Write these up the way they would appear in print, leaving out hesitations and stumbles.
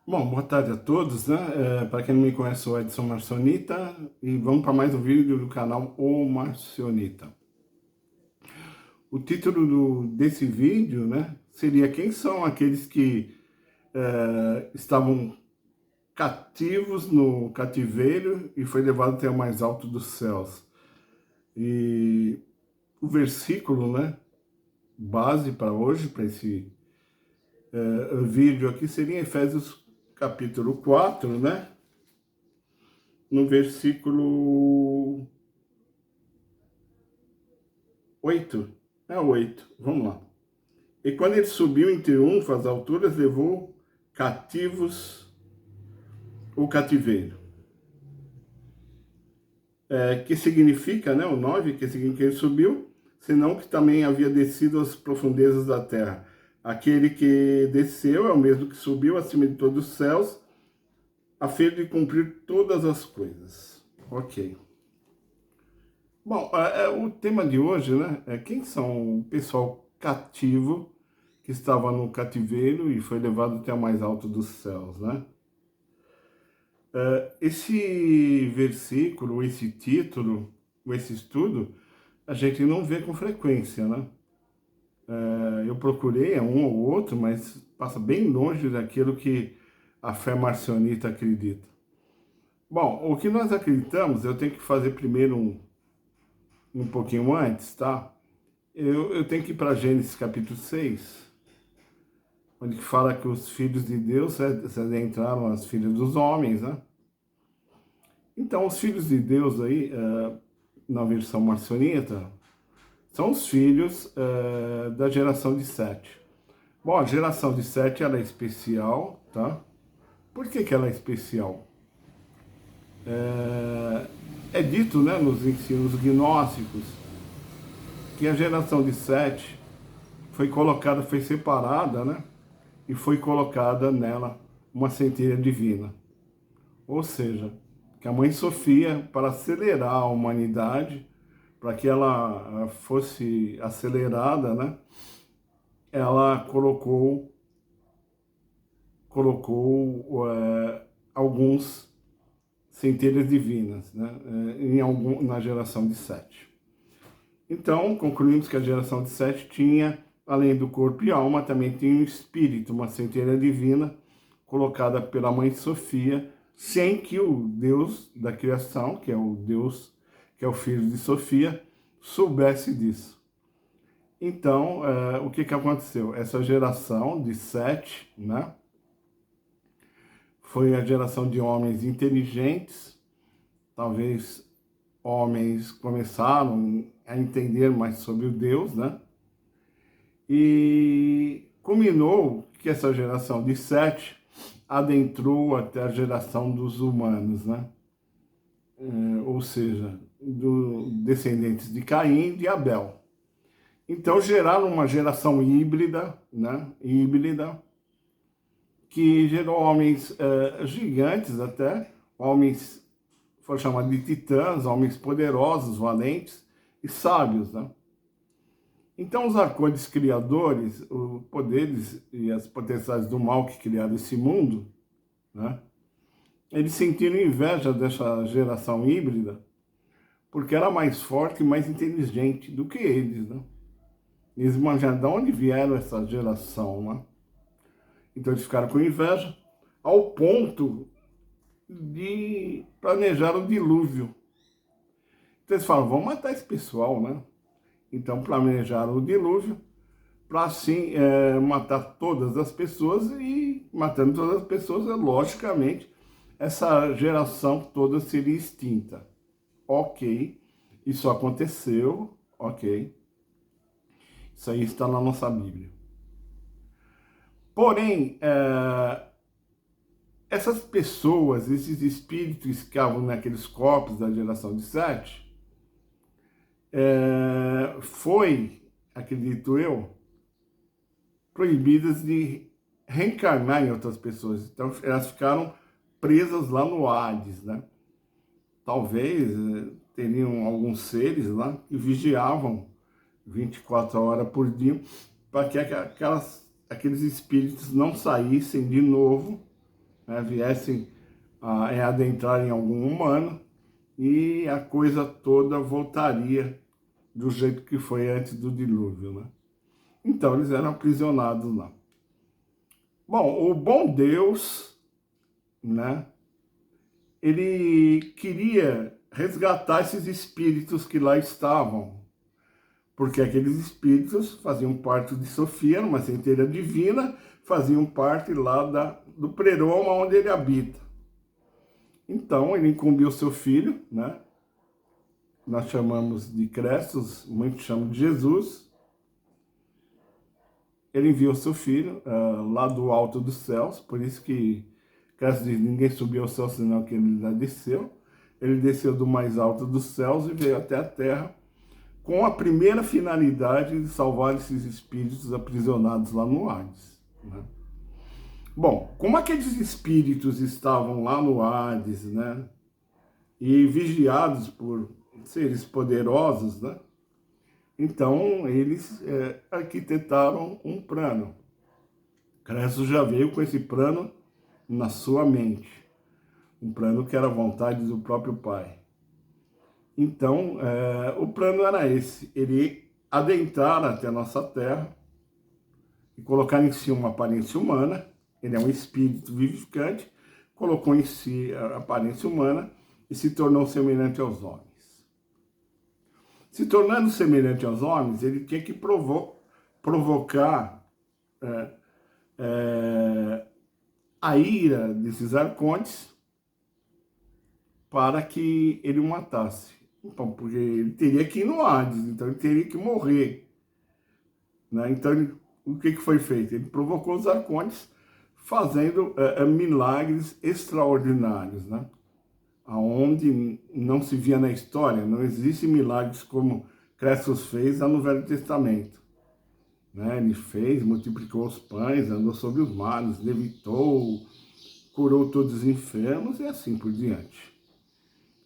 Bom, boa tarde a todos, né? Para quem não me conhece, sou Edson Marcionita e vamos para mais um vídeo do canal O Marcionita. O título desse vídeo, né, seria quem são aqueles que estavam cativos no cativeiro e foi levado até o mais alto dos céus. E o versículo, né, base para hoje, para esse vídeo aqui, seria Efésios capítulo 4, né? No versículo 8. É 8. Vamos lá. E quando ele subiu em triunfo às alturas, levou cativos o cativeiro. Que significa, né, o 9, que significa que ele subiu, senão que também havia descido às profundezas da terra. Aquele que desceu é o mesmo que subiu acima de todos os céus, a fim de cumprir todas as coisas. Ok. Bom, o tema de hoje, né, é quem são o pessoal cativo que estava no cativeiro e foi levado até o mais alto dos céus, né? Esse versículo, esse título, esse estudo, a gente não vê com frequência, né? Eu procurei um ou outro, mas passa bem longe daquilo que a fé marcionita acredita. Bom, o que nós acreditamos, eu tenho que fazer primeiro um pouquinho antes, tá? Eu tenho que ir para Gênesis capítulo 6, onde fala que os filhos de Deus se adentraram às filhas dos homens, né? Então, os filhos de Deus aí, na versão marcionita, são os filhos da geração de Sete. Bom, a geração de Sete, ela é especial, tá? Por que ela é especial? É dito, né, nos ensinos gnósticos, que a geração de Sete foi colocada, foi separada, né? E foi colocada nela uma centelha divina. Ou seja, que a Mãe Sofia, para acelerar a humanidade, para que ela fosse acelerada, né? Ela colocou alguns centelhas divinas, né? Na geração de Sete. Então, concluímos que a geração de Sete tinha, além do corpo e alma, também tinha um espírito, uma centelha divina, colocada pela Mãe Sofia, sem que o Deus da criação, que é o Deus, que é o filho de Sofia, soubesse disso. Então, o que aconteceu? Essa geração de Sete, né, foi a geração de homens inteligentes, talvez homens começaram a entender mais sobre o Deus, né? E culminou que essa geração de Sete adentrou até a geração dos humanos, né? Ou seja, descendentes de Caim e de Abel. Então geraram uma geração híbrida, né? Híbrida, que gerou homens gigantes até, homens, foram chamados de titãs, homens poderosos, valentes e sábios, né? Então, os arcontes criadores, os poderes e as potestades do mal que criaram esse mundo, né, eles sentiram inveja dessa geração híbrida, porque era mais forte e mais inteligente do que eles, né? Eles imaginaram de onde vieram essa geração, né? Então, eles ficaram com inveja, ao ponto de planejar o dilúvio. Então, eles falaram, vamos matar esse pessoal, né? Então, planejaram o dilúvio, para assim matar todas as pessoas, e matando todas as pessoas, logicamente, essa geração toda seria extinta. Ok, isso aconteceu, ok, isso aí está na nossa Bíblia. Porém, essas pessoas, esses espíritos que ficavam naqueles corpos da geração de Sete, foi, acredito eu, proibidas de reencarnar em outras pessoas. Então, elas ficaram presas lá no Hades, né? Talvez teriam alguns seres lá que vigiavam 24 horas por dia para que aqueles espíritos não saíssem de novo né, viessem a adentrar em algum humano e a coisa toda voltaria do jeito que foi antes do dilúvio, né? Então eles eram aprisionados lá. Bom, o bom Deus, né, ele queria resgatar esses espíritos que lá estavam, porque aqueles espíritos faziam parte de Sofia, uma centelha divina, faziam parte lá do pleroma onde ele habita. Então ele incumbiu seu filho, né? Nós chamamos de Crestos, muitos chamam de Jesus. Ele enviou seu filho lá do alto dos céus, por isso que Crestos diz, ninguém subiu ao céu senão que ele já desceu. Ele desceu do mais alto dos céus e veio até a terra com a primeira finalidade de salvar esses espíritos aprisionados lá no Hades, né? Bom, como aqueles espíritos estavam lá no Hades, né, e vigiados por seres poderosos, né, então eles arquitetaram um plano. Creso já veio com esse plano na sua mente, um plano que era a vontade do próprio Pai. Então, o plano era esse, ele adentrar até a nossa Terra e colocar em si uma aparência humana, ele é um espírito vivificante, colocou em si a aparência humana e se tornou semelhante aos homens. Se tornando semelhante aos homens, ele tinha que provocar a ira desses arcontes para que ele o matasse. Então, porque ele teria que ir no Hades, então ele teria que morrer, né? Então, o que foi feito? Ele provocou os arcontes fazendo milagres extraordinários, né? Aonde não se via na história, não existem milagres como Crestos fez lá no Velho Testamento, né? Ele fez, multiplicou os pães, andou sobre os mares, levitou, curou todos os enfermos e assim por diante.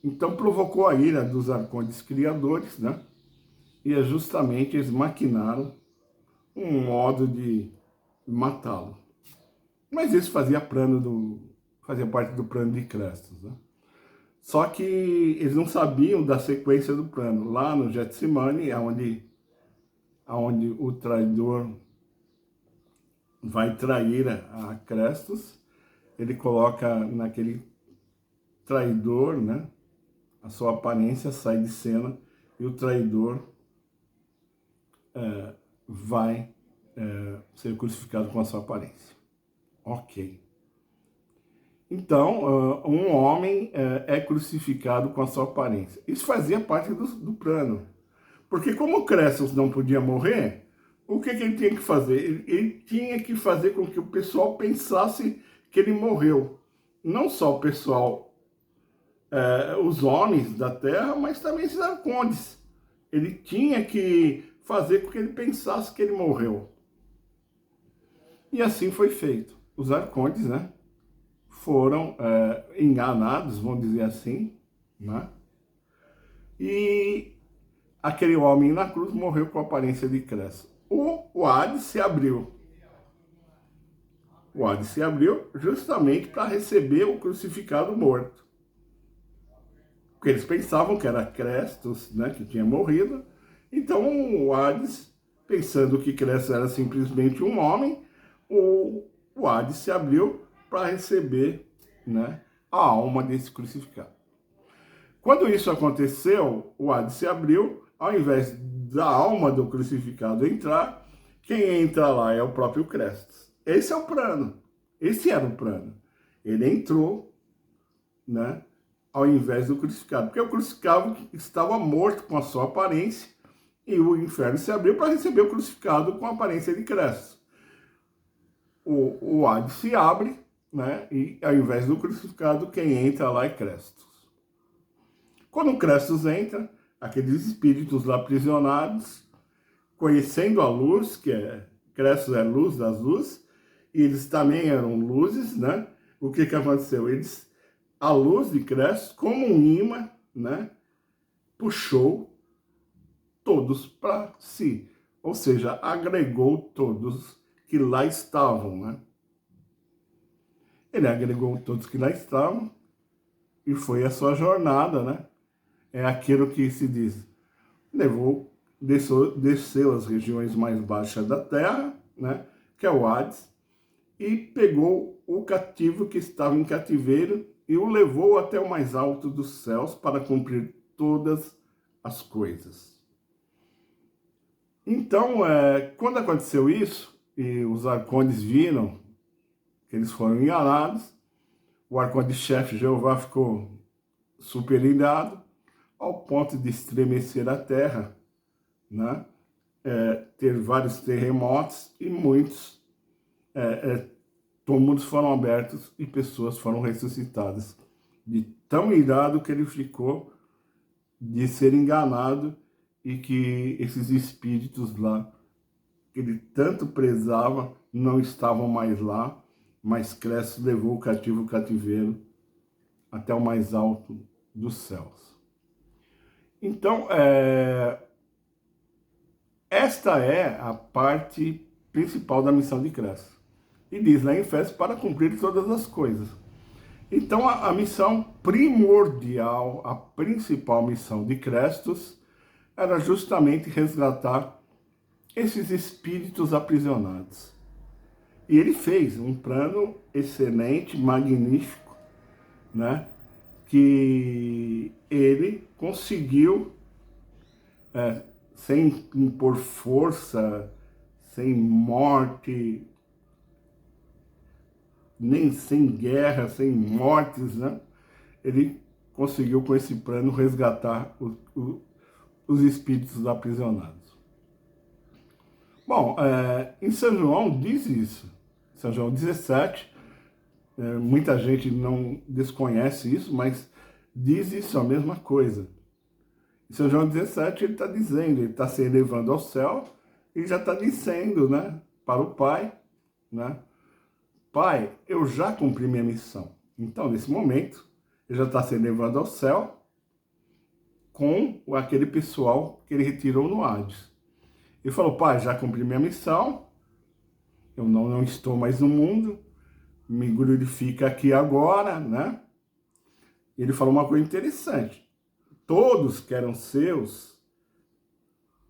Então provocou a ira dos arcontes criadores, né? E justamente eles maquinaram um modo de matá-lo. Mas isso fazia parte do plano de Crestos, né? Só que eles não sabiam da sequência do plano. Lá no Getsemane, onde o traidor vai trair a Crestos, ele coloca naquele traidor, né? A sua aparência sai de cena e o traidor vai ser crucificado com a sua aparência. Ok. Então, um homem é crucificado com a sua aparência. Isso fazia parte do plano. Porque como Cressos não podia morrer, o que ele tinha que fazer? Ele tinha que fazer com que o pessoal pensasse que ele morreu. Não só o pessoal, os homens da terra, mas também esses arcontes. Ele tinha que fazer com que ele pensasse que ele morreu. E assim foi feito. Os arcontes, né, foram enganados, vamos dizer assim, né? E aquele homem na cruz morreu com a aparência de Crestos. O Hades se abriu. O Hades se abriu justamente para receber o crucificado morto. Porque eles pensavam que era Crestos, né, que tinha morrido. Então o Hades, pensando que Crestos era simplesmente um homem, o Hades se abriu para receber, né, a alma desse crucificado. Quando isso aconteceu, o Hades se abriu, ao invés da alma do crucificado entrar, quem entra lá é o próprio Crestos. Esse é o plano. Esse era o plano. Ele entrou, né, ao invés do crucificado, porque o crucificado estava morto com a sua aparência e o inferno se abriu para receber o crucificado com a aparência de Crestos. O Hades se abre, né, e ao invés do crucificado, quem entra lá é Crestos. Quando Crestos entra, aqueles espíritos lá aprisionados, conhecendo a luz, Crestos é luz das luzes, e eles também eram luzes, né? O que aconteceu? A luz de Crestos, como um imã, né, puxou todos para si. Ou seja, agregou todos que lá estavam, né? Ele agregou todos que lá estavam e foi a sua jornada, né? É aquilo que se diz, desceu as regiões mais baixas da terra, né? Que é o Hades, e pegou o cativo que estava em cativeiro e o levou até o mais alto dos céus para cumprir todas as coisas. Então, quando aconteceu isso, e os arcontes viram que eles foram enganados, o arconte-chefe Jeová ficou super irado, ao ponto de estremecer a terra, né? Ter vários terremotos e muitos túmulos foram abertos e pessoas foram ressuscitadas. De tão irado que ele ficou de ser enganado e que esses espíritos lá, que ele tanto prezava, não estavam mais lá, mas Cristo levou o cativeiro até o mais alto dos céus. Então, esta é a parte principal da missão de Cristo. E diz lá em Efésios, para cumprir todas as coisas. Então, a missão primordial, a principal missão de Cristo, era justamente resgatar esses espíritos aprisionados. E ele fez um plano excelente, magnífico, né? Que ele conseguiu, sem impor força, sem morte, nem sem guerra, sem mortes, né? Ele conseguiu, com esse plano, resgatar os espíritos aprisionados. Bom, em São João diz isso. São João 17, muita gente não desconhece isso, mas diz isso, a mesma coisa. Em São João 17 ele está dizendo, ele está se elevando ao céu e já está dizendo, né, para o Pai, né? Pai, eu já cumpri minha missão. Então, nesse momento, ele já está se elevando ao céu com aquele pessoal que ele retirou no Hades. Ele falou, Pai, já cumpri minha missão, eu não estou mais no mundo, me glorifica aqui agora, né? Ele falou uma coisa interessante. Todos que eram seus,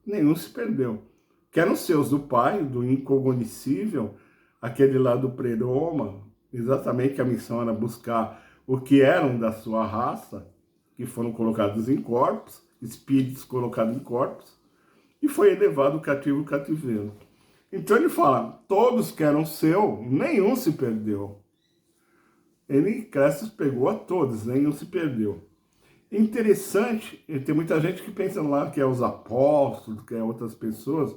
nenhum se perdeu. Que eram seus do Pai, do incognoscível, aquele lá do Pleroma, exatamente que a missão era buscar o que eram da sua raça, que foram colocados em corpos, espíritos colocados em corpos, e foi elevado o cativeiro. Então ele fala, todos que eram seu, nenhum se perdeu. Ele, Cristo, pegou a todos, nenhum se perdeu. Interessante, tem muita gente que pensa lá que é os apóstolos, que é outras pessoas,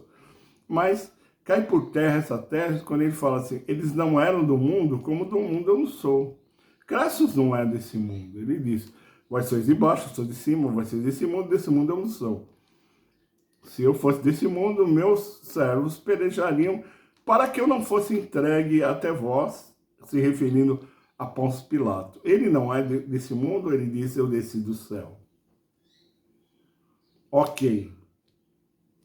mas cai por terra essa tese quando ele fala assim, eles não eram do mundo, como do mundo eu não sou. Cristo não é desse mundo. Ele diz, vós sois de baixo, eu sou de cima, vós sois desse mundo eu não sou. Se eu fosse desse mundo, meus servos pelejariam para que eu não fosse entregue até vós, se referindo a Pôncio Pilato. Ele não é desse mundo, ele disse, eu desci do céu. Ok.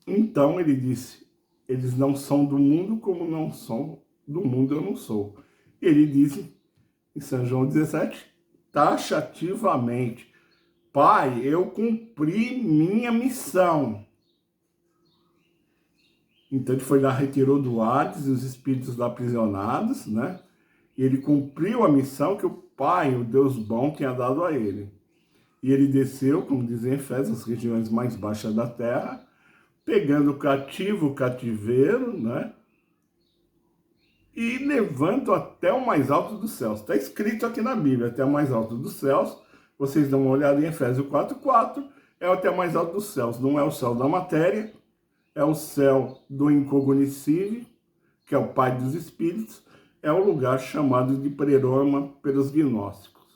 Então ele disse, eles não são do mundo como não são do mundo eu não sou. Ele disse, em São João 17, taxativamente, Pai, eu cumpri minha missão. Então ele foi lá, retirou do Hades os espíritos aprisionados, né? E ele cumpriu a missão que o Pai, o Deus bom, tinha dado a ele. E ele desceu, como dizem Efésios, as regiões mais baixas da terra, pegando o cativeiro, né? E levando até o mais alto dos céus. Está escrito aqui na Bíblia, até o mais alto dos céus. Vocês dão uma olhada em Efésios 4:4, é até o mais alto dos céus. Não é o céu da matéria, é o céu do incognoscível, que é o Pai dos Espíritos, é o lugar chamado de Pleroma pelos gnósticos.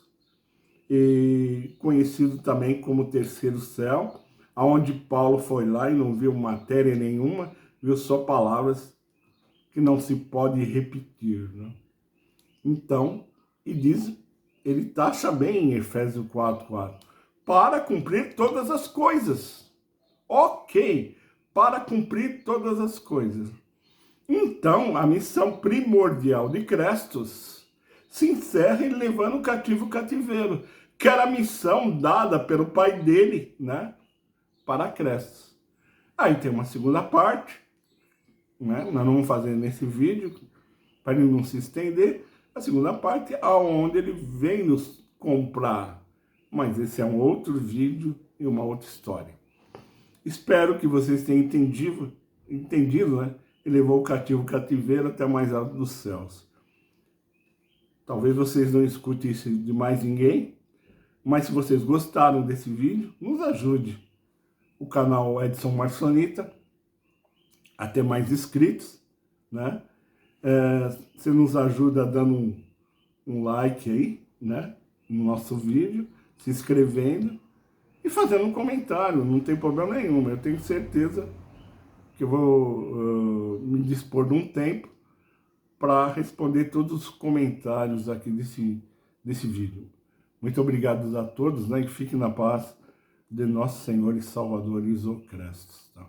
E conhecido também como terceiro céu, aonde Paulo foi lá e não viu matéria nenhuma, viu só palavras que não se pode repetir, né? Então, e diz, ele taxa bem em Efésios 4:4, para cumprir todas as coisas. Ok, para cumprir todas as coisas. Então, a missão primordial de Cristo se encerra ele levando o cativo o cativeiro, que era a missão dada pelo pai dele, né, para Crestos. Aí tem uma segunda parte, né, nós não vamos fazer nesse vídeo, para ele não se estender, a segunda parte aonde ele vem nos comprar. Mas esse é um outro vídeo e uma outra história. Espero que vocês tenham entendido, né? Ele levou o cativo o cativeiro até mais alto dos céus. Talvez vocês não escutem isso de mais ninguém, mas se vocês gostaram desse vídeo, nos ajude. O canal Edson Marcionita a ter mais inscritos, né? Você nos ajuda dando um like aí, né? No nosso vídeo, se inscrevendo e fazendo um comentário, não tem problema nenhum. Eu tenho certeza que eu vou me dispor de um tempo para responder todos os comentários aqui desse vídeo. Muito obrigado a todos, né? E fiquem na paz de nosso Senhor e Salvador Jesus Cristo. Tá?